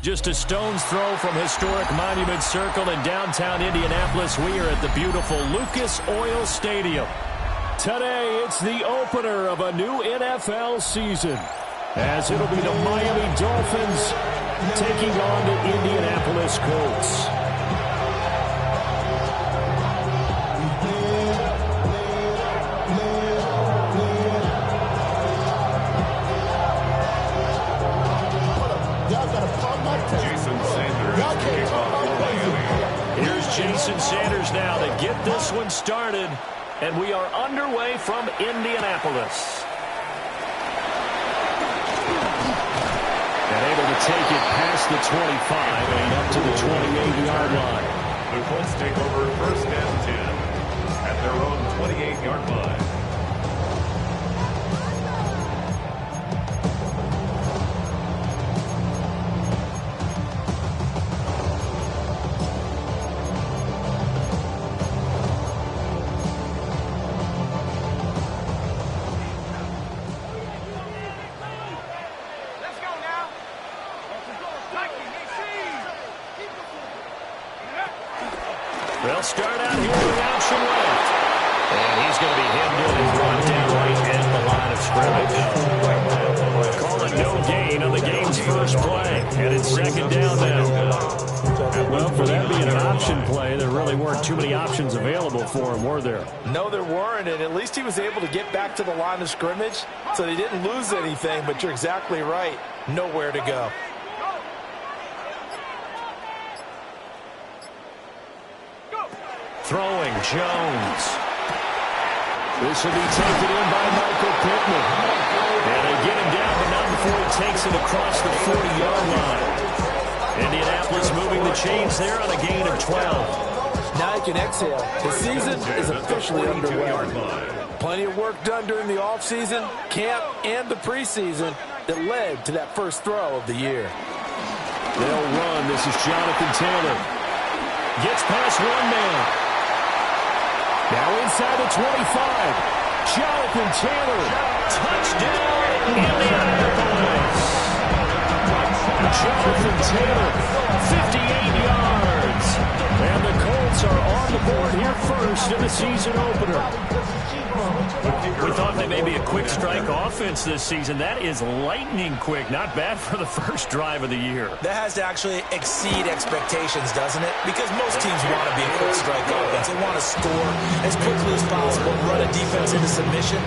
Just a stone's throw from historic Monument Circle in downtown Indianapolis. We are at the beautiful Lucas Oil Stadium. Today, it's the opener of a new NFL season, as it'll be the Miami Dolphins taking on the Indianapolis Colts. Jason Sanders now to get this one started, and we are underway from Indianapolis. And able to take it past the 25 and up to the 28-yard line. The Colts take over first and 10 at their own 28-yard line. They'll start out here with option left. And he's going to be hemmed in and brought down right at the line of scrimmage. Calling no gain on the game's first play. And it's second down now. Well, for that being an option play, there really weren't too many options available for him, were there? No, there weren't, and at least he was able to get back to the line of scrimmage, so they didn't lose anything, but you're exactly right. Nowhere to go. Throwing, Jones. This will be taken in by Michael Pittman. And they get him down, but not before he takes it across the 40-yard line. Indianapolis moving the chains there on a gain of 12. Now you can exhale. The season is officially underway. Plenty of work done during the offseason, camp, and the preseason that led to that first throw of the year. They'll run. This is Jonathan Taylor. Gets past one man. Now inside the 25. Jonathan Taylor. Touchdown, Indianapolis. Jonathan Taylor, 58 yards. And the Colts are on the board here first in the season opener. We thought they may be a quick strike offense this season. That is lightning quick. Not bad for the first drive of the year. That has to actually exceed expectations, doesn't it? Because most teams want to be a quick strike offense. They want to score as quickly as possible and run a defense into submission.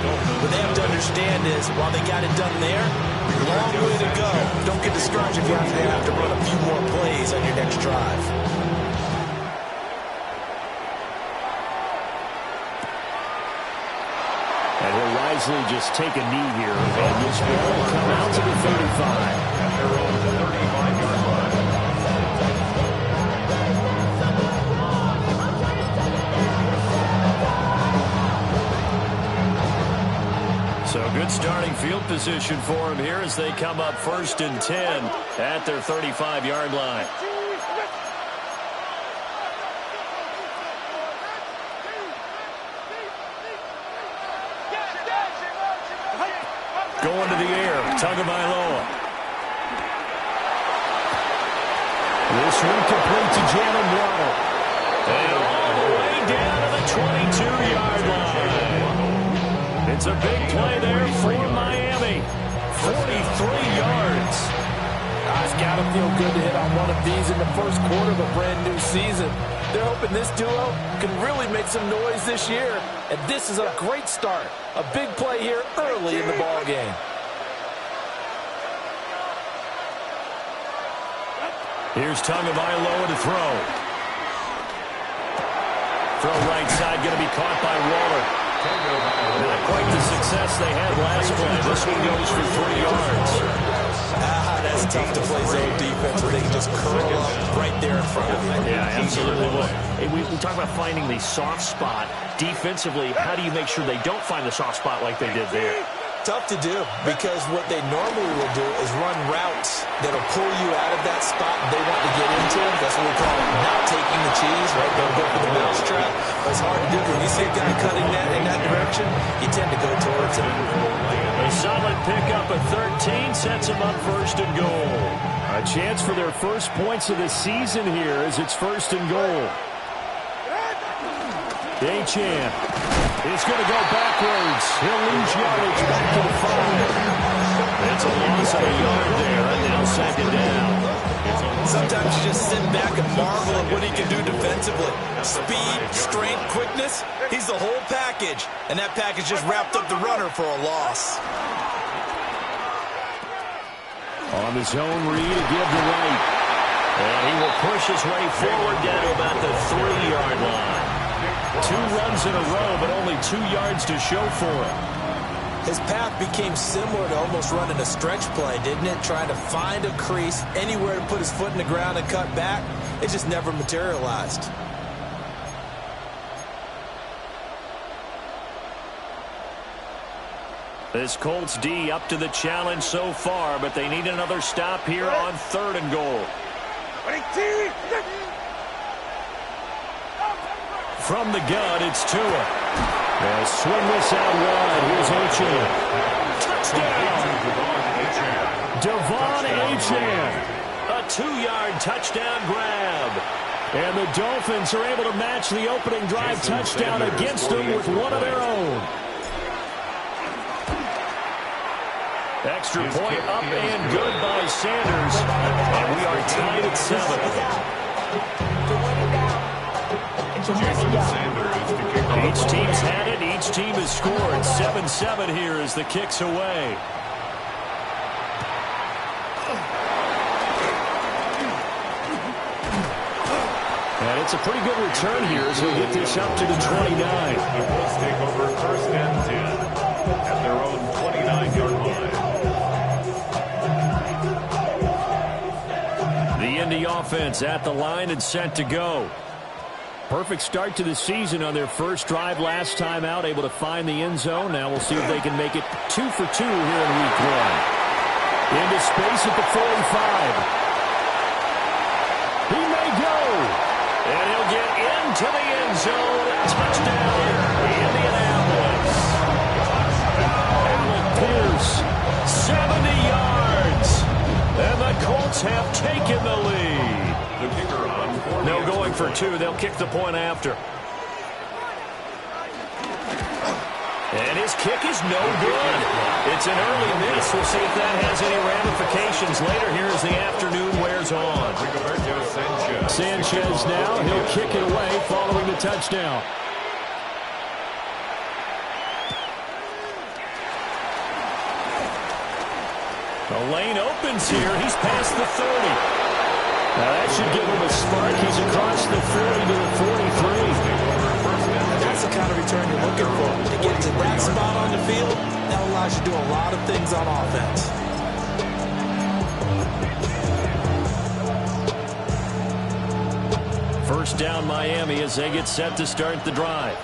What they have to understand is, while they got it done there, long way to go. Don't get discouraged if you have to run a few more plays on your next drive. And he'll wisely just take a knee here. And this will come out to the 35. At their own 35-yard line. So good starting field position for him here as they come up first and 10 at their 35-yard line. Going to the air, Tagovailoa. This one complete to Jalen Waddle. And all the way down to the 22-yard line. It's a big play there for Miami. 43 yards. It's got to feel good to hit on one of these in the first quarter of a brand-new season. They're hoping this duo can really make some noise this year. And this is a great start. A big play here early in the ball game. Here's Tagovailoa to throw. Throw right side, going to be caught by Waller. Not quite the success they had last play. This one goes for 3 yards. That's tough to play zone defense where they can just curl up right there in front of you. Yeah, absolutely. Look, we talk about finding the soft spot. Defensively, how do you make sure they don't find the soft spot like they did there? Tough to do, because what they normally will do is run routes that'll pull you out of that spot they want to get into. That's what we call not taking the cheese, right? They'll go for the mousetrap. But it's hard to do. When you see a guy cutting that in that direction, you tend to go towards him. A solid pickup at 13 sets him up first and goal. A chance for their first points of the season here as it's 1st and goal. Achane is going to go backwards. He'll lose yardage back to the 5. It's a loss of a yard there, and now 2nd down. Sometimes you just sit back and marvel at what he can do defensively. Speed, strength, quickness, he's the whole package. And that package just wrapped up the runner for a loss. On the zone read, a give to right. And he will push his way forward down to about the 3-yard line. 2 runs in a row, but only 2 yards to show for it. His path became similar to almost running a stretch play, didn't it? Trying to find a crease, anywhere to put his foot in the ground and cut back. It just never materialized. This Colts D up to the challenge so far, but they need another stop here on 3rd and goal. From the gun, it's Tua. They'll swing this out wide. Here's Achane. Touchdown! Devon Achane. A 2-yard touchdown grab. And the Dolphins are able to match the opening drive touchdown against them with one of their own. Extra point up and good by Sanders. And we are tied at 7. Each team's had it. Each team has scored. 7-7 here as the kick's away. And it's a pretty good return here as we get this up to the 29. The Colts take over 1st and 10 at their own 29-yard line. The Indy offense at the line and set to go. Perfect start to the season on their first drive last time out, able to find the end zone. Now we'll see if they can make it 2 for 2 here in week 1. Into space at the 45. He may go. And he'll get into the end zone. Touchdown, Indianapolis. Alec Pierce, 70 yards. And the Colts have taken the lead. The kicker on 4. No going for 2. They'll kick the point after. And his kick is no good. It's an early miss. We'll see if that has any ramifications later here as the afternoon wears on. Sanchez now. He'll kick it away following the touchdown. The lane opens here. He's past the 30. Now that should give him a spark. He's across the 40 to the 43. That's the kind of return you're looking for. To get to that spot on the field, that allows you to do a lot of things on offense. First down Miami as they get set to start the drive.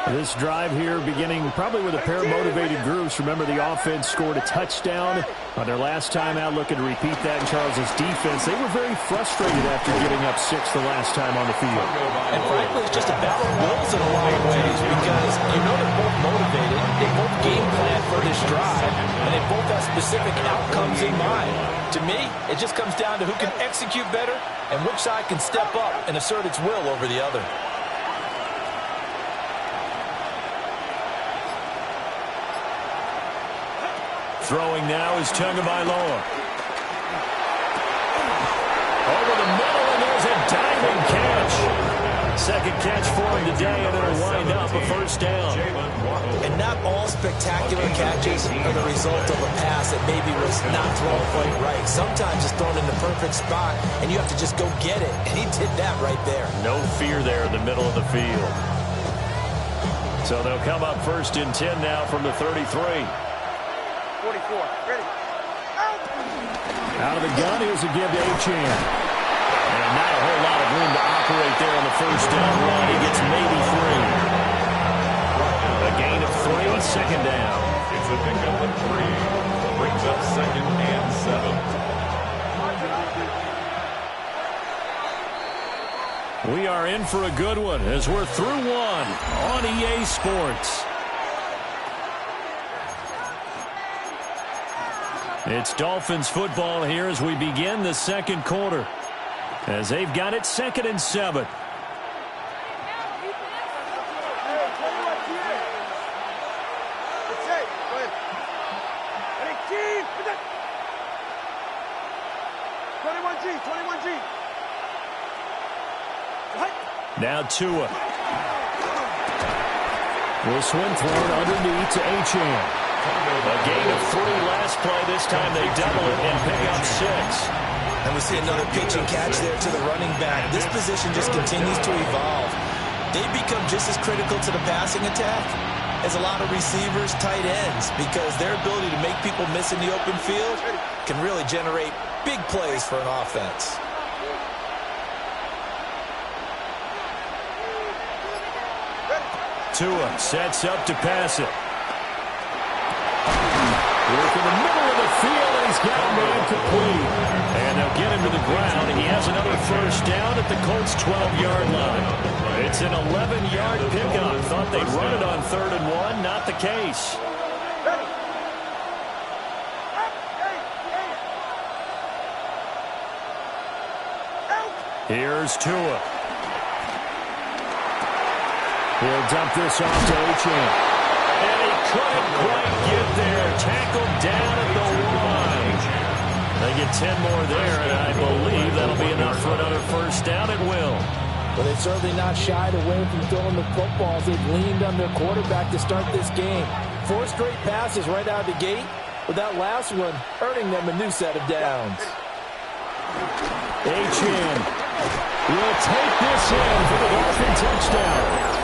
This drive here beginning probably with a pair of motivated groups. Remember, the offense scored a touchdown on their last time out, looking to repeat that in Charles' defense. They were very frustrated after giving up 6 the last time on the field. And frankly, it's just a battle of wills in a lot of ways because you know they're both motivated. They both game plan for this drive, and they both have specific outcomes in mind. To me, it just comes down to who can execute better and which side can step up and assert its will over the other. Throwing now is Tagovailoa. Over the middle, and there's a diving catch. Second catch for him today, and it'll wind up a first down. And not all spectacular catches are the result of a pass that maybe was not thrown quite right. Sometimes it's thrown in the perfect spot, and you have to just go get it. And he did that right there. No fear there in the middle of the field. So they'll come up 1st and 10 now from the 33. 44, ready. Out of the gun, here's a give to Achane. And not a whole lot of room to operate there on the first down run. He gets maybe 3. A gain of 3, second down. It's a pickup of 3. Brings up 2nd and 7. We are in for a good one as we're through one on EA Sports. It's Dolphins football here as we begin the second quarter, as they've got it 2nd and 7. Now Tua. This one thrown underneath to Achane. A gain of 3 last play. This time they double it and pick up 6. And we see another pitch and catch there to the running back. This position just continues to evolve. They become just as critical to the passing attack as a lot of receivers, tight ends, because their ability to make people miss in the open field can really generate big plays for an offense. Tua sets up to pass it. Work in the middle of the field, and he's got a man complete. And they'll get him to the ground. He has another first down at the Colts' 12-yard line. It's an 11-yard pickup. Thought they'd run it on 3rd and 1. Not the case. Here's Tua. He'll dump this off to Achane. And he couldn't quite get there. Tackled down at the 1. They get 10 more there, and I believe that'll be enough for another first down. It will. Well, they've certainly not shied away from throwing the footballs. They've leaned on their quarterback to start this game. 4 straight passes right out of the gate, with that last one earning them a new set of downs. Achane will take this in for the Dolphin touchdown.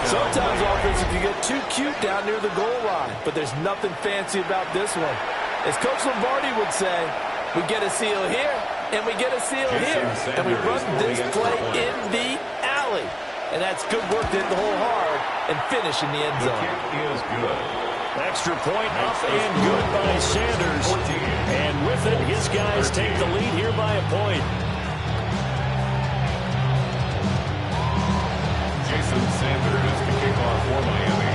Sometimes offense, you get too cute down near the goal line, but there's nothing fancy about this one. As Coach Lombardi would say, we get a seal here, and we get a seal here, and we run this play in the alley. And that's good work to hit the hole hard and finish in the end zone. Extra point up and good by Sanders. And with it, his guys take the lead here by a point. Sanders to kick off for Miami.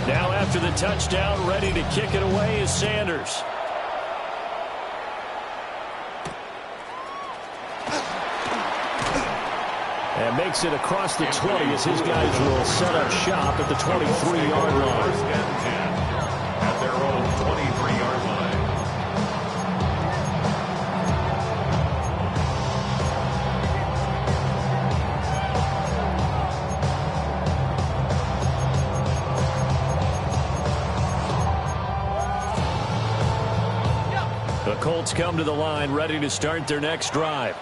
Now after the touchdown, ready to kick it away is Sanders. And makes it across the 20 as his guys will set up shop at the 23-yard line. 1st and 10 at their own 23-yard line. The Colts come to the line ready to start their next drive.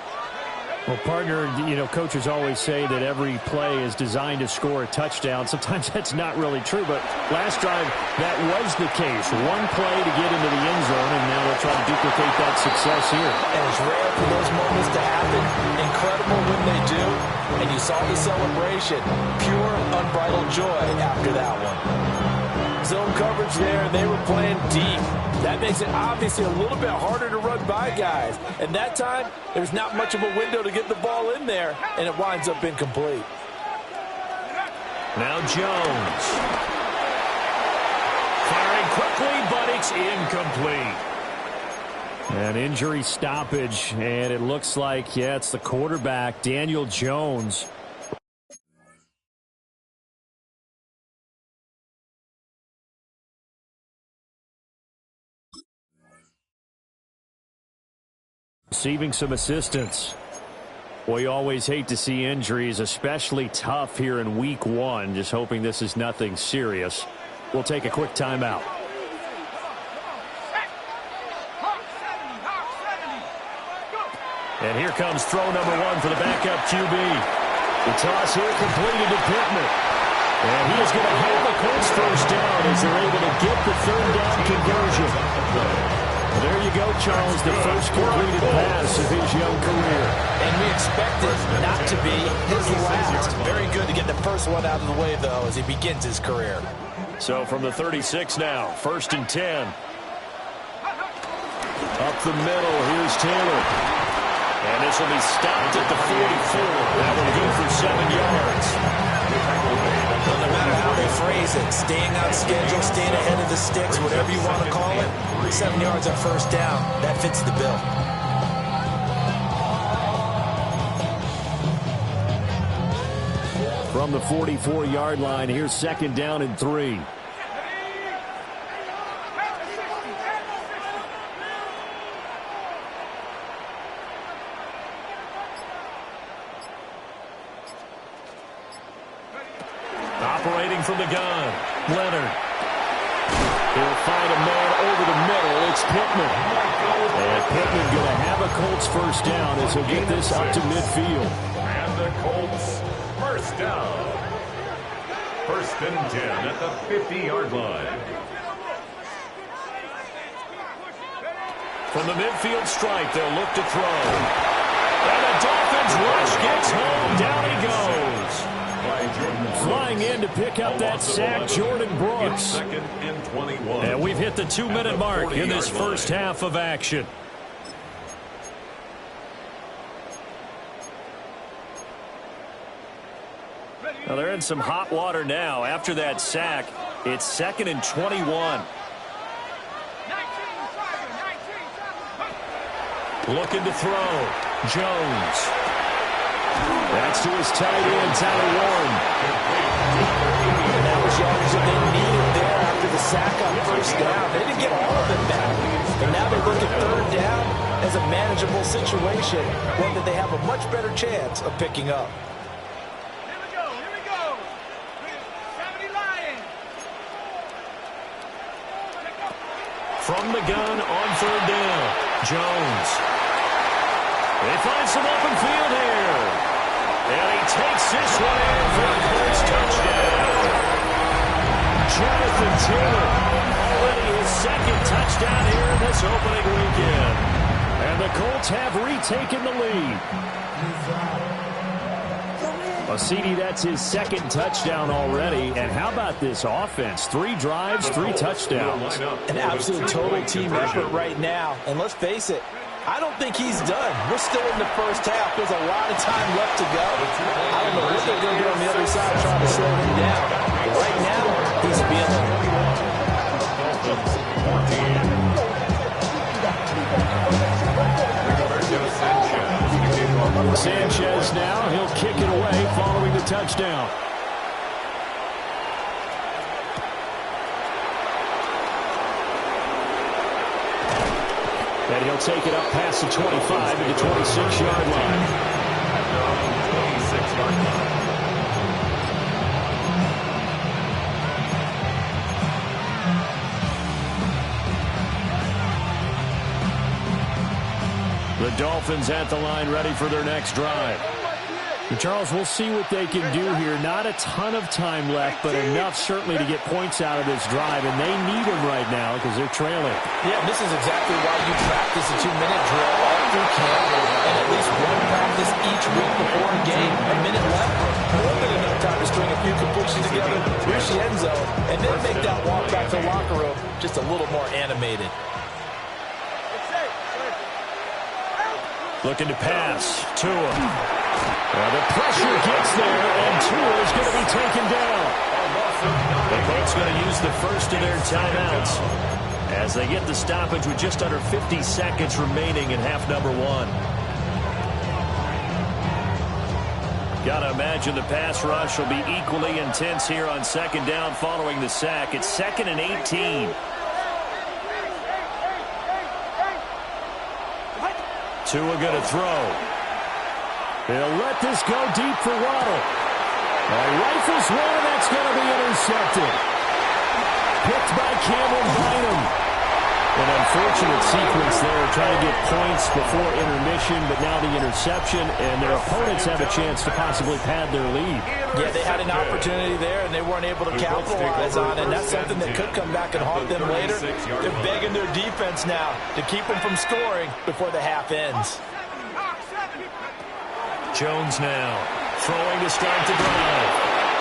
Well, partner, coaches always say that every play is designed to score a touchdown. Sometimes that's not really true, but last drive, that was the case. One play to get into the end zone, and now they'll try to duplicate that success here. And it's rare for those moments to happen. Incredible when they do. And you saw the celebration. Pure, unbridled joy after that one. Zone coverage there, they were playing deep. That makes it obviously a little bit harder to run by guys. And that time, there's not much of a window to get the ball in there, and it winds up incomplete. Now Jones. Firing quickly, but it's incomplete. An injury stoppage, and it looks like, it's the quarterback, Daniel Jones. Receiving some assistance. Well, you always hate to see injuries, especially tough here in week 1. Just hoping this is nothing serious. We'll take a quick timeout. And here comes throw number 1 for the backup QB. The toss here completed to Pittman. And he is going to have the Colts first down as they're able to get the 3rd down conversion. There you go, Charles, the first completed pass of his young career. And we expect it not to be his last. Very good to get the first one out of the way, though, as he begins his career. So from the 36 now, 1st and 10. Up the middle, here's Taylor. And this will be stopped at the 44. That will go for 7 yards. Well, no matter how they phrase it, staying on schedule, staying ahead of the sticks, whatever you want to call it. 7 yards on first down, that fits the bill. From the 44-yard line, here's 2nd down and 3. Operating from the gun, Leonard. He'll find a man over the middle. It's Pittman. And Pittman going to have a Colts first down as he'll get this up to midfield. And the Colts first down. 1st and 10 at the 50-yard line. From the midfield stripe, they'll look to throw. And the Dolphins rush gets home. Down he goes. Flying in to pick up that sack, Jordan Brooks. 2nd and 21. And we've hit the 2-minute mark in this first half of action. Well, they're in some hot water now. After that sack, it's 2nd and 21. Looking to throw. Jones. That's to his tight end, Tyler Warren. And that was yards that they needed there after the sack on first down. They didn't get all of it back. And now they look at 3rd down as a manageable situation, one that they have a much better chance of picking up. From the gun on 3rd down, Jones. They find some open field here. And he takes this one in for the Colts touchdown. Jonathan Taylor, already his 2nd touchdown here in this opening weekend. And the Colts have retaken the lead. CD, that's his 2nd touchdown already. And how about this offense? 3 drives, 3 touchdowns. An absolute total team effort right now. And let's face it, I don't think he's done. We're still in the first half. There's a lot of time left to go. I don't know what they're going to do on the other side trying to slow him down. But right now, he's feeling it. Sanchez now, he'll kick it away following the touchdown. And he'll take it up past the 25 to the 26-yard line. At their own 26-yard line. The Dolphins at the line, ready for their next drive. And Charles, we'll see what they can do here. Not a ton of time left, but enough certainly to get points out of this drive, and they need them right now because they're trailing. Yeah, this is exactly why you practice a 2-minute drill all through camp and at least one practice each week before a game. A minute left, more than enough time to string a few completions together, reach the end zone, and then make that walk back to the locker room just a little more animated. Looking to pass. Tua. The pressure gets there, and Tua is going to be taken down. The Colts going to use the first of their timeouts as they get the stoppage with just under 50 seconds remaining in half number 1. Got to imagine the pass rush will be equally intense here on 2nd down following the sack. It's 2nd and 18. Tua going to throw. He'll let this go deep for Waddle. Rifles one, and that's going to be intercepted. Picked by Cameron Bynum. An unfortunate sequence there, trying to get points before intermission, but now the interception, and their opponents have a chance to possibly pad their lead. Yeah, they had an opportunity there, and they weren't able to capitalize on it, and that's something that could come back and haunt them later. They're begging their defense now to keep them from scoring before the half ends. Jones now, throwing to start the drive.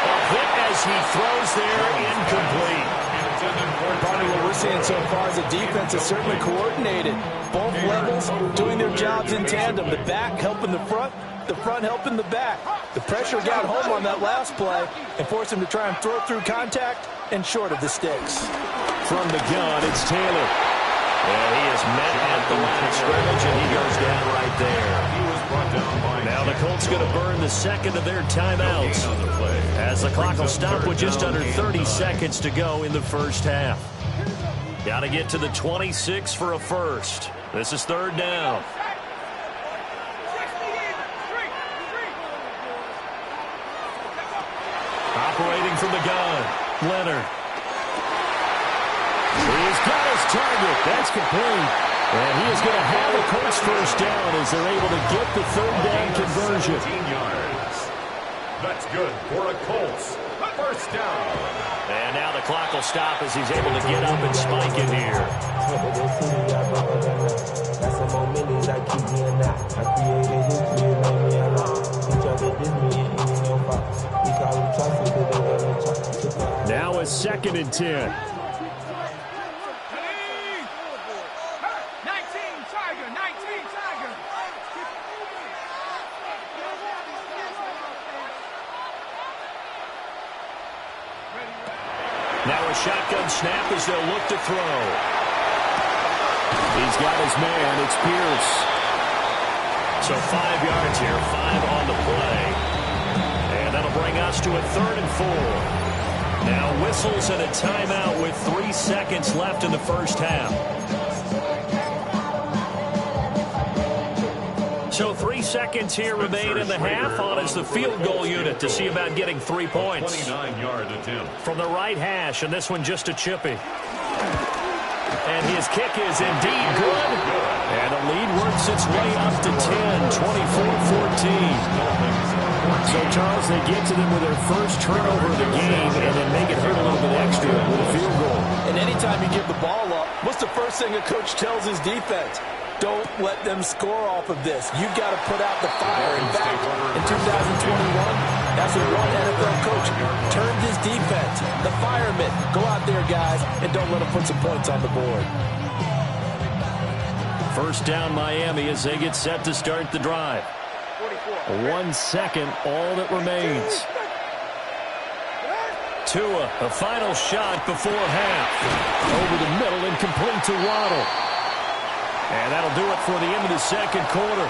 A hit as he throws there, incomplete. Part of what we're seeing so far is the defense is certainly coordinated. Both levels doing their jobs in tandem. The back helping the front, the front helping the back. The pressure got home on that last play and forced him to try and throw through contact and short of the sticks. From the gun, it's Taylor. And he is met at the line of scrimmage, and he goes down right there. Now the Colts going to burn the second of their timeouts as the clock will stop with just under 30 seconds to go in the first half. Got to get to the 26 for a first. This is third down. Operating from the gun, Leonard. He's got his target. That's complete. And he is going to have a Colts first down as they're able to get the third down conversion. 15 yards. That's good for a Colts first down. And now the clock will stop as he's able to get up and spike it here. Now a 2nd and 10. Now a shotgun snap as they'll look to throw. He's got his man. It's Pierce. So 5 yards here, 5 on the play. And that'll bring us to a 3rd and 4. Now whistles and a timeout with 3 seconds left in the first half. So 3 seconds here remain in the half. On is the field goal unit to see about getting 3 points. 29-yard attempt. From the right hash, and this one just a chippy. And his kick is indeed good. And the lead works its way up to 10, 24-14. So, Charles, they get to them with their first turnover of the game and then make it hurt a little bit extra with a field goal. And anytime you give the ball up, what's the first thing a coach tells his defense? Don't let them score off of this. You've got to put out the fire. In fact, in 2021, that's what one NFL coach turned his defense. The firemen. Go out there, guys, and don't let them put some points on the board. First down, Miami, as they get set to start the drive. 1 second, all that remains. Tua, a final shot before half. Over the middle and complete to Waddle. And that'll do it for the end of the second quarter.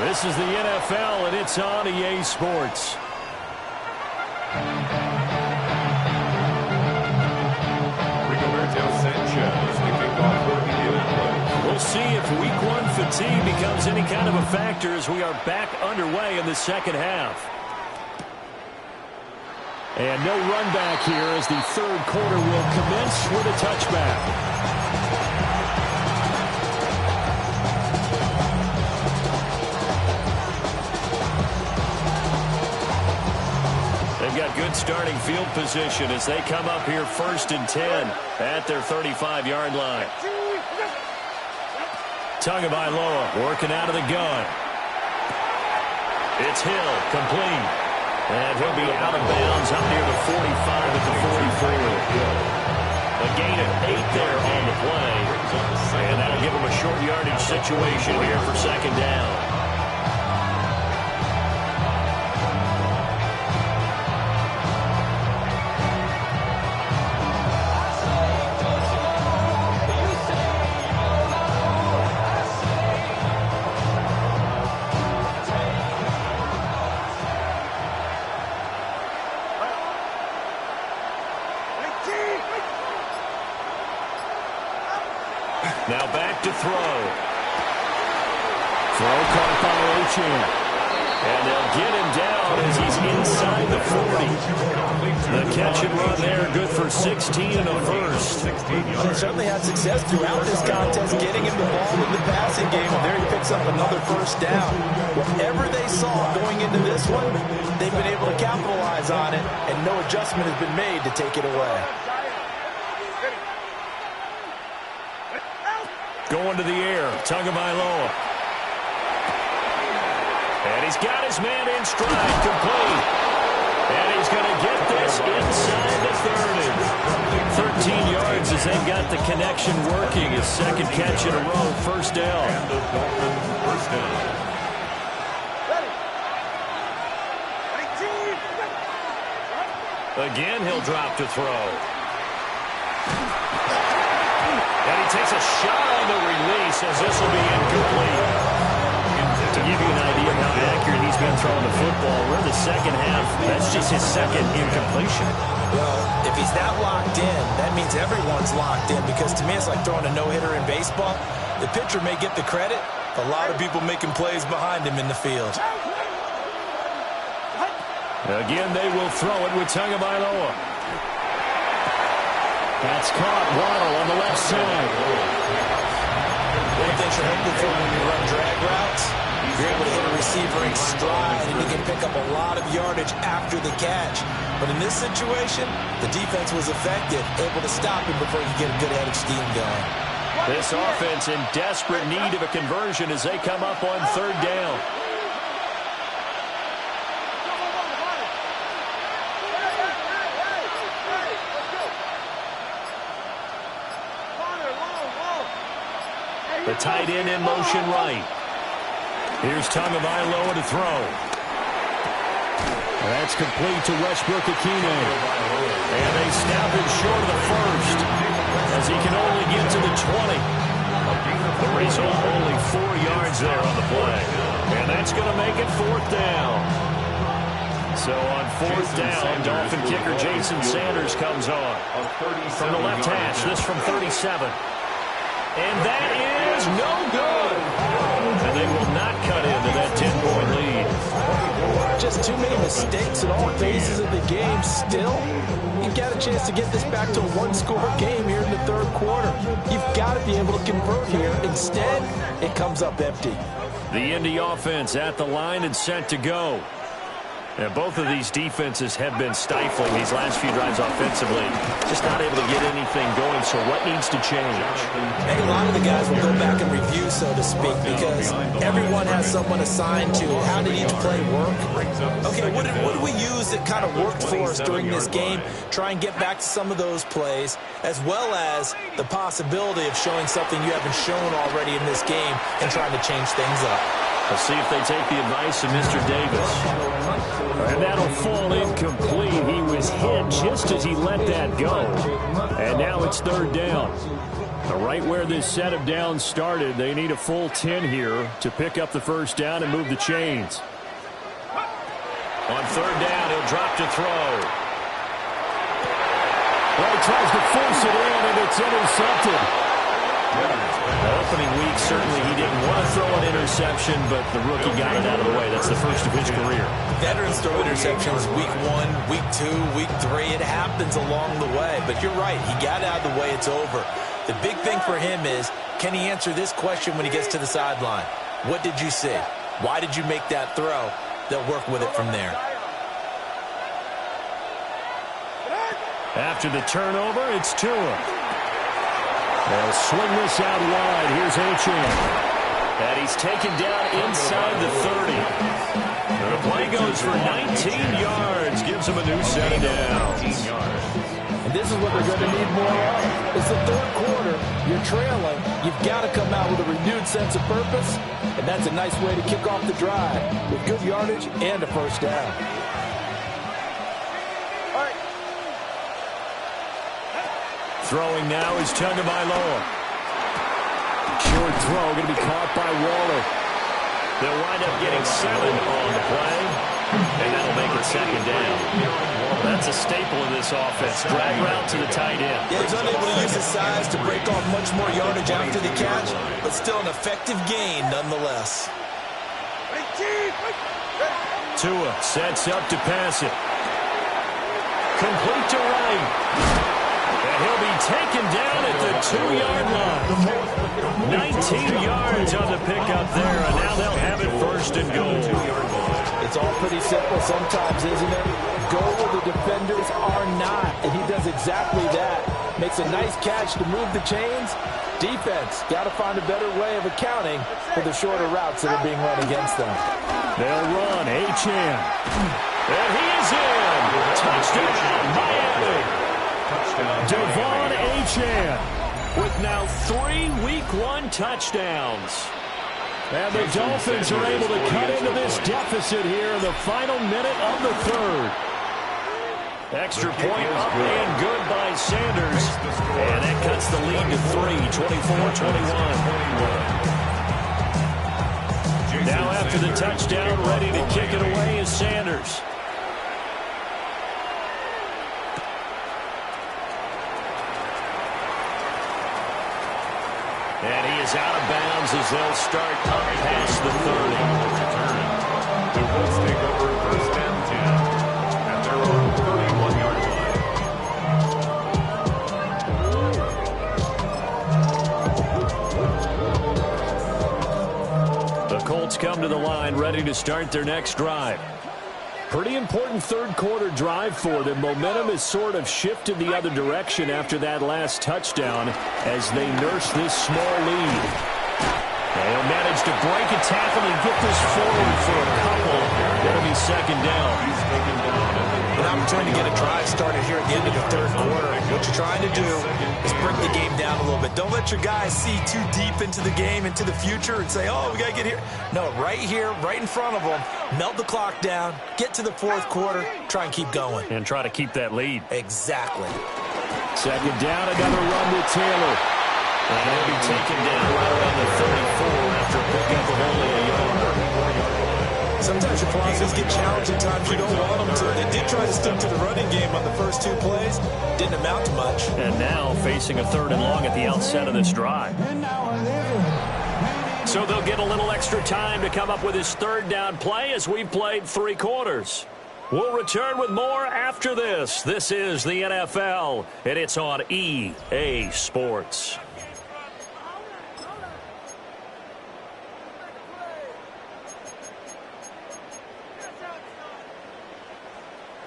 This is the NFL, and it's on EA Sports. We'll see if Week 1 fatigue becomes any kind of a factor as we are back underway in the second half. And no run back here as the third quarter will commence with a touchback. They've got good starting field position as they come up here 1st and 10 at their 35-yard line. Tagovailoa working out of the gun. It's Hill, complete. And he'll be out of bounds up near the 45 at the 44. A gain of 8 there on the play. And that'll give him a short yardage situation here for second down. Now back to throw. Throw caught by Achane. And they'll get him down as he's inside the 40. The catch and run there, good for 16 and a first. He certainly had success throughout this contest, getting him the ball in the passing game, and there he picks up another first down. Whatever they saw going into this one, they've been able to capitalize on it, and no adjustment has been made to take it away. Going to the air, Tagovailoa. And he's got his man in stride, complete. And he's going to get this inside the 30. 13 yards as they've got the connection working. His second catch in a row, first down. Again, he'll drop to throw. And he takes a shot on the release as this will be incomplete. To give you an idea of how accurate he's been throwing the football, we're in the second half. That's just his second incompletion. Well, if he's that locked in, that means everyone's locked in, because to me it's like throwing a no-hitter in baseball. The pitcher may get the credit, a lot of people making plays behind him in the field. Again, they will throw it with Tagovailoa. That's caught. Waddle on the left side. One thing you're hoping for when you run drag routes, you're able to hit a receiver in stride, and he can pick up a lot of yardage after the catch. But in this situation, the defense was effective, able to stop him before he could get a good head of steam going. This offense in desperate need of a conversion as they come up on third down. The tight end in motion right. Here's Tagovailoa to throw. That's complete to Westbrook-Ikhine. And they snap him short of the first as he can only get to the 20. The result, only 4 yards there on the play. And that's going to make it fourth down. So on fourth down, Dolphin kicker Jason Sanders comes on. From the left hash, this from 37. And that is no good. And they will not cut into that 10-point lead. Just too many mistakes in all phases of the game. Still, you've got a chance to get this back to a one-score game here in the third quarter. You've got to be able to convert here. Instead, it comes up empty. The Indy offense at the line and set to go. And both of these defenses have been stifling these last few drives offensively. Just not able to get anything going, so what needs to change? I think a lot of the guys will go back and review, so to speak, because everyone has someone assigned to how did each play work. Okay, what did we use that kind of worked for us during this game? Try and get back to some of those plays, as well as the possibility of showing something you haven't shown already in this game and trying to change things up. Let's see if they take the advice of Mr. Davis. And that'll fall incomplete. He was hit just as he let that go. And now it's third down. Right where this set of downs started, they need a full 10 here to pick up the first down and move the chains. On third down, he'll drop to throw. Well, he tries to force it in, and it's intercepted. The opening week, certainly he didn't want to throw an interception, but the rookie got it out of the way. That's the first of his career. Veterans throw interceptions week 1, week 2, week 3. It happens along the way. But you're right. He got out of the way. It's over. The big thing for him is, can he answer this question when he gets to the sideline? What did you see? Why did you make that throw? They'll work with it from there. After the turnover, it's Tua. They'll swing this out wide. Here's Achane. And he's taken down inside the 30. And the play goes for 19 yards. Gives him a new set of downs. And this is what they're going to need more of. It's the third quarter. You're trailing. You've got to come out with a renewed sense of purpose. And that's a nice way to kick off the drive with good yardage and a first down. Throwing now is Tagovailoa. Short throw going to be caught by Waller. They'll wind up getting 7 on the play, and that'll make it second down. That's a staple of this offense. Drag route to the tight end. Yeah, he's unable to use his size to break off much more yardage after the catch, but still an effective gain nonetheless. Tua sets up to pass it. Complete to right. And he'll be taken down at the 2-yard line. 19 yards on the pickup there, and now they'll have it first and goal. It's all pretty simple sometimes, isn't it? Go where the defenders are not, and he does exactly that. Makes a nice catch to move the chains. Defense got to find a better way of accounting for the shorter routes that are being run against them. They'll run. Achane. And he is in. Touchdown, Miami. Devon Achane with now 3 Week 1 touchdowns. And the Dolphins are able to cut into this deficit here in the final minute of the third. Extra point up and good by Sanders. And that cuts the lead to 3, 24-21. Now after the touchdown, ready to kick it away is Sanders. And he is out of bounds as they'll start up past the 30. The Colts take over first and 10 at their own 31-yard line. The Colts come to the line ready to start their next drive. Pretty important third quarter drive for them. Momentum has sort of shifted the other direction after that last touchdown as they nurse this small lead. They'll manage to break a tackle and get this forward for a couple. That'll be second down. An opportunity to get a drive started here at the end of the third quarter. What you're trying to do is break the game down a little bit. Don't let your guys see too deep into the game, into the future, and say, oh, we got to get here. No, right here, right in front of them, melt the clock down, get to the fourth quarter, try and keep going. And try to keep that lead. Exactly. Second down, another run with Taylor. And he'll be taken down right around the 34 after a pickup of only a yard. Sometimes your process get challenged at times you don't want them to. They did try to stick to the running game on the first two plays. Didn't amount to much. And now facing a 3rd and long at the outset of this drive. So they'll get a little extra time to come up with his 3rd down play as we've played 3 quarters. We'll return with more after this. This is the NFL, and it's on EA Sports.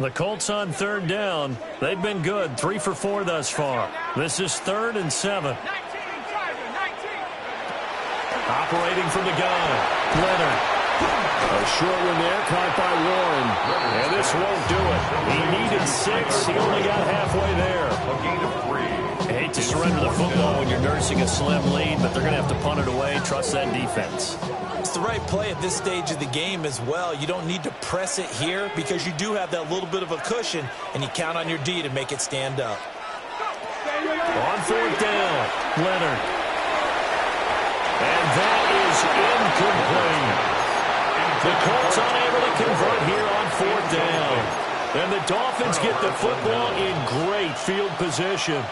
The Colts on 3rd down. They've been good, 3 for 4 thus far. This is 3rd and 7. Operating from the gun, Leonard. A short one there, caught by Warren. And this won't do it. He needed 6. He only got halfway there. A gain of 3. I hate to surrender the football when you're nursing a slim lead, but they're going to have to punt it away. Trust that defense. It's the right play at this stage of the game as well. You don't need to press it here because you do have that little bit of a cushion, and you count on your D to make it stand up. On 4th down, Leonard. And that is incomplete. The Colts unable to convert here on 4th down. And the Dolphins get the football in great field position.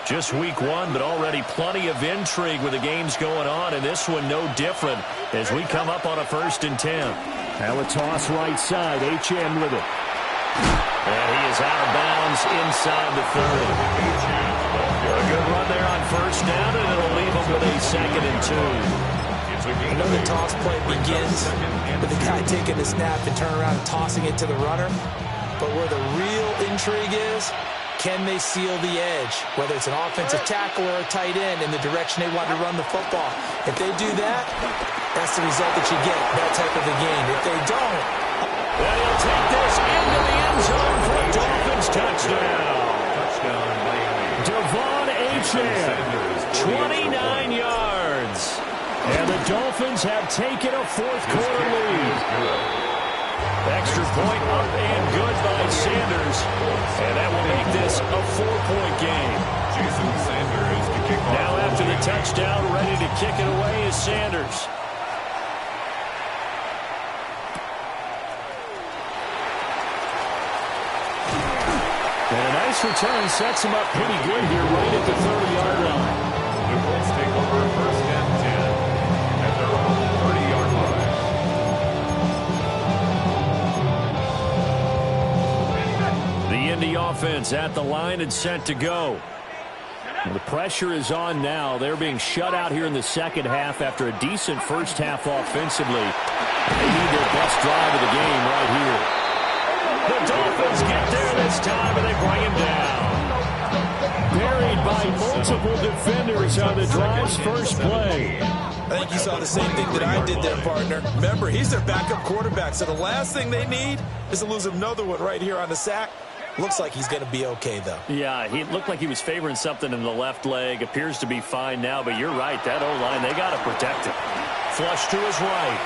Just week 1, but already plenty of intrigue with the games going on, and this one no different as we come up on a 1st and 10. Now a toss right side, HM with it. And he is out of bounds inside the 30. A good run there on 1st down, and it'll leave him with a 2nd and 2. I know the toss play begins with the guy taking the snap and turn around and tossing it to the runner, but where the real intrigue is, can they seal the edge, whether it's an offensive tackle or a tight end, in the direction they want to run the football? If they do that, that's the result that you get, that type of a game. If they don't, and he'll take this into the end zone for a Dolphins touchdown. Devon Achane, 29 yards. And the Dolphins have taken a 4th quarter lead. Extra point up and good by Sanders. And that will make this a 4-point game. Jason Sanders to kick off. Now after the touchdown, ready to kick it away is Sanders. And a nice return sets him up pretty good here right at the 30-yard line. The Colts take over 1st and 10 at their own 30-yard line. The Indy offense at the line and set to go. The pressure is on now. They're being shut out here in the second half after a decent first half offensively. They need their best drive of the game right here. The Dolphins get there this time, and they bring him down. Buried by multiple defenders on the drive's first play. I think you saw the same thing that I did there, partner. Remember, he's their backup quarterback, so the last thing they need is to lose another one right here on the sack. Looks like he's going to be okay, though. Yeah, he looked like he was favoring something in the left leg. Appears to be fine now, but you're right. That O-line, they got to protect him. Flush to his right.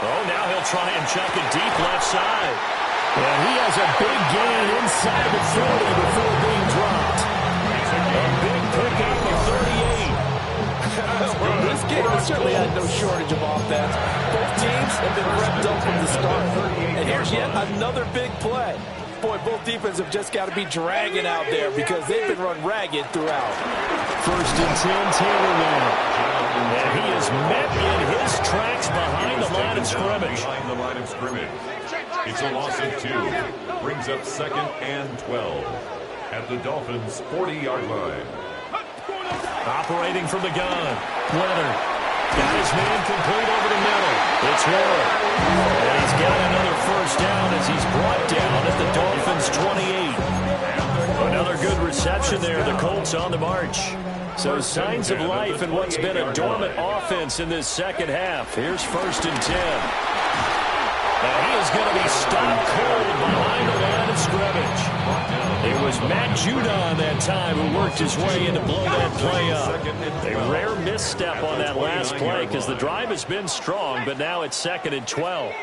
Oh, now he'll try and chuck it deep left side. And he has a big gain inside the 40 before being dropped. A big pickup of 38. Well, this game has certainly had no shortage of offense. Both teams have been revved up from the start. And here's yet another big play. Boy, both defenses have just got to be dragging out there because they've been run ragged throughout. 1st and 10, Taylor now. And he is met in his tracks behind the line of scrimmage. Behind the line of scrimmage. It's a loss of 2. Brings up 2nd and 12 at the Dolphins' 40-yard line. Operating from the gun. Leonard got his man complete over the middle. It's Hill. And he's got another 1st down as he's brought down at the Dolphins' 28. Another good reception there. The Colts on the march. So signs of life in what's been a dormant offense in this second half. Here's 1st and 10. And he is going to be stopped cold behind the line of scrimmage. It was Matt Judon that time who worked his way in to blow that play up. A rare misstep on that last play because the drive has been strong, but now it's 2nd and 12.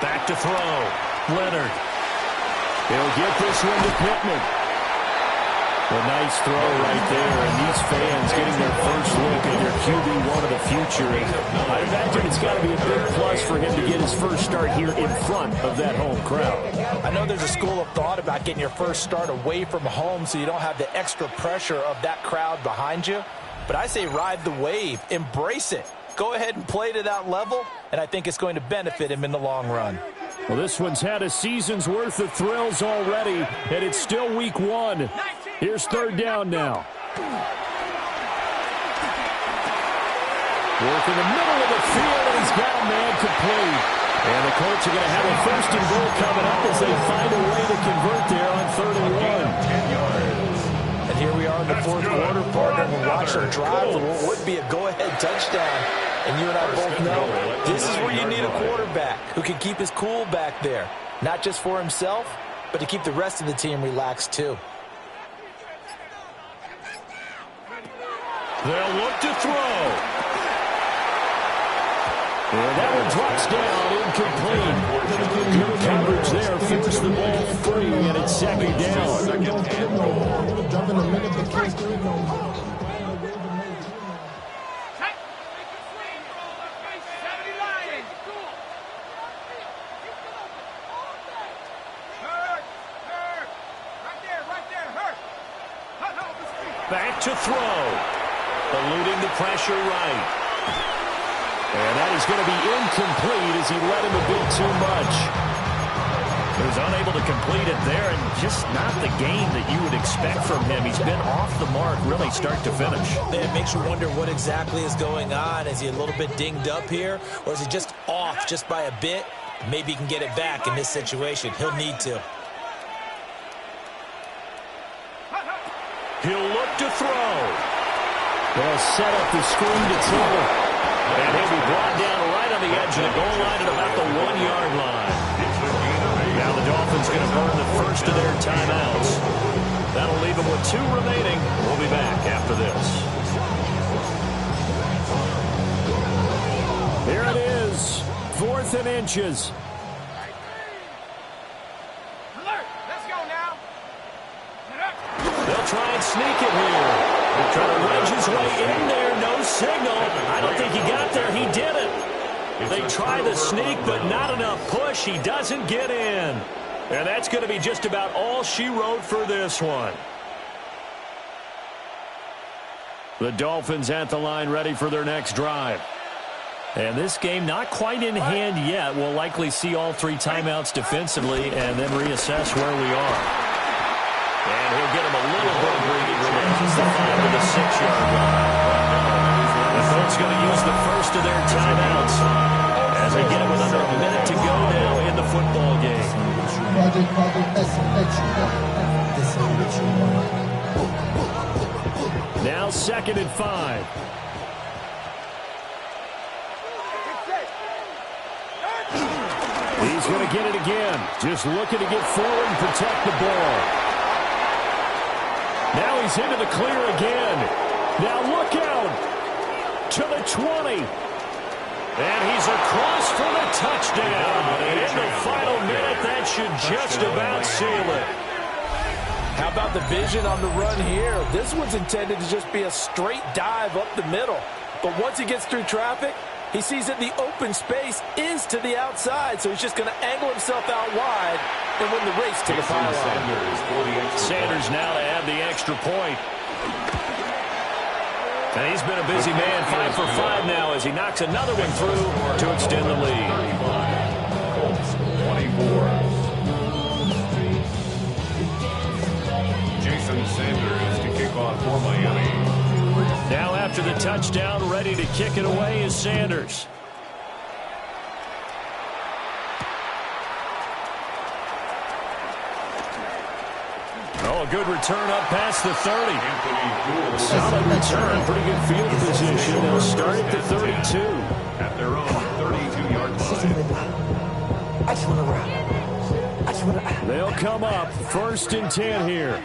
Back to throw. Leonard. He'll get this one to Pittman. A nice throw right there, and these fans getting their first look at their QB1 of the future. I imagine it's got to be a big plus for him to get his first start here in front of that home crowd. I know there's a school of thought about getting your first start away from home so you don't have the extra pressure of that crowd behind you. But I say ride the wave. Embrace it. Go ahead and play to that level, and I think it's going to benefit him in the long run. Well, this one's had a season's worth of thrills already, and it's still week 1. Here's 3rd down now. Work in the middle of the field, and he's got a man complete. And the Colts are going to have a 1st and goal coming up as they find a way to convert there on 3rd and 1. And here we are in the 4th quarter, partner. We're watching a drive for what would be a go-ahead touchdown. And you and I both know this is where you need a quarterback who can keep his cool back there. Not just for himself, but to keep the rest of the team relaxed too. They'll look to throw. And that one drops down, incomplete. Good coverage there, forced the ball free, and it's 2nd down. Back to throw. Eluding the pressure right. And that is going to be incomplete as he let him a bit too much. He was unable to complete it there, and just not the game that you would expect from him. He's been off the mark really start to finish. It makes you wonder what exactly is going on. Is he a little bit dinged up here, or is he just off just by a bit? Maybe he can get it back in this situation. He'll need to. He'll look to throw. They'll set up the screen to Taylor. And he'll be brought down right on the edge of the goal line at about the 1-yard line. Now the Dolphins going to burn the first of their timeouts. That'll leave them with 2 remaining. We'll be back after this. Here it is, 4th and inches. They'll try and sneak it here. They'll try to wedge his way in there. No signal. I don't think he got there. He didn't. They try the sneak, but not enough push. He doesn't get in. And that's going to be just about all she wrote for this one. The Dolphins at the line ready for their next drive. And this game not quite in hand yet. We'll likely see all 3 timeouts defensively and then reassess where we are. And he'll get him a little bit breathing room as the 5 to the 6-yard line. The Colts going to use the first of their timeouts as they get it with under a minute to go now in the football game. Now 2nd and 5. He's going to get it again. Just looking to get forward and protect the ball. Now he's into the clear again. Now look out to the 20. And he's across for the touchdown. And in the final minute, that should just about seal it. How about the vision on the run here? This one's intended to just be a straight dive up the middle. But once he gets through traffic, he sees that the open space is to the outside, so he's just going to angle himself out wide and win the race to the pylon. Sanders now to add the extra point. And he's been a busy man, 5 for 5 now as he knocks another one through to extend the lead. Colts 24. Jason Sanders to kick off for Miami. Now after the touchdown, ready to kick it away is Sanders. Oh, a good return up past the 30. Solid return, pretty good field position. They'll start at the 32. At their own 32-yard line. They'll come up 1st and 10 here.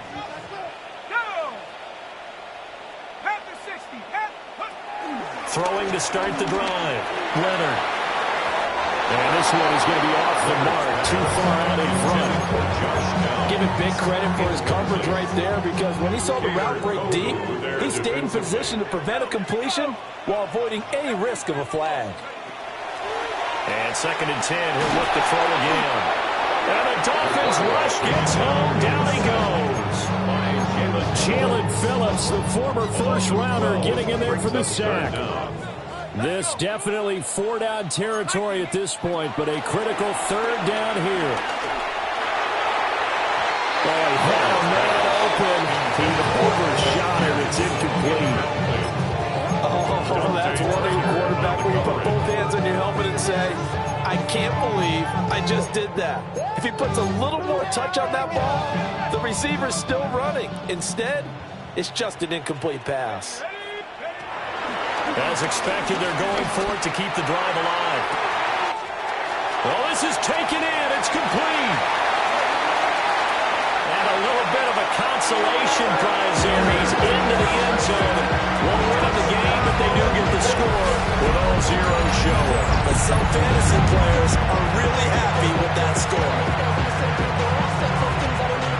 Throwing to start the drive. Leonard. And this one is going to be off the mark. Too far out in front. Give him big credit for his coverage right there, because when he saw the route break deep, he stayed in position to prevent a completion while avoiding any risk of a flag. And 2nd and 10. He'll look to throw again. And the Dolphins rush gets home. Down he goes. Jalen Phillips, the former first-rounder, getting in there for the sack. This definitely 4-down territory at this point, but a critical 3rd down here. Oh, he had a man open. He overshot it. It's incomplete. Oh, that's one of your quarterback where you put both hands on your helmet and say, I can't believe I just did that. If he puts a little more touch on that ball, the receiver's still running. Instead, it's just an incomplete pass. As expected, they're going for it to keep the drive alive. Well, this is taken in. It's complete. And a little bit of a consolation prize here. He's into the end zone. Won't win the game, but they do get the score with all zeros showing. But some fantasy players are really happy with that score.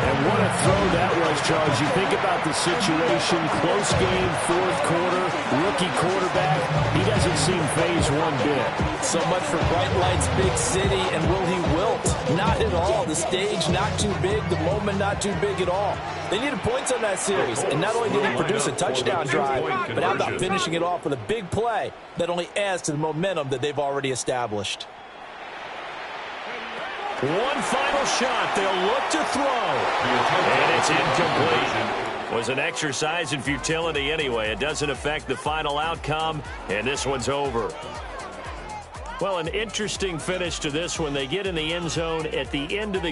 And what a throw that was, Charles. You think about the situation, close game, 4th quarter, rookie quarterback. He doesn't seem phased one bit. So much for bright lights, big city, and will he wilt? Not at all. The stage not too big, the moment not too big at all. They needed points on that series, and not only did he produce a touchdown drive, but how about finishing it off with a big play that only adds to the momentum that they've already established. One final shot. They'll look to throw. And it's incomplete. Was an exercise in futility anyway. It doesn't affect the final outcome, and this one's over. Well, an interesting finish to this one. They get in the end zone at the end of the game.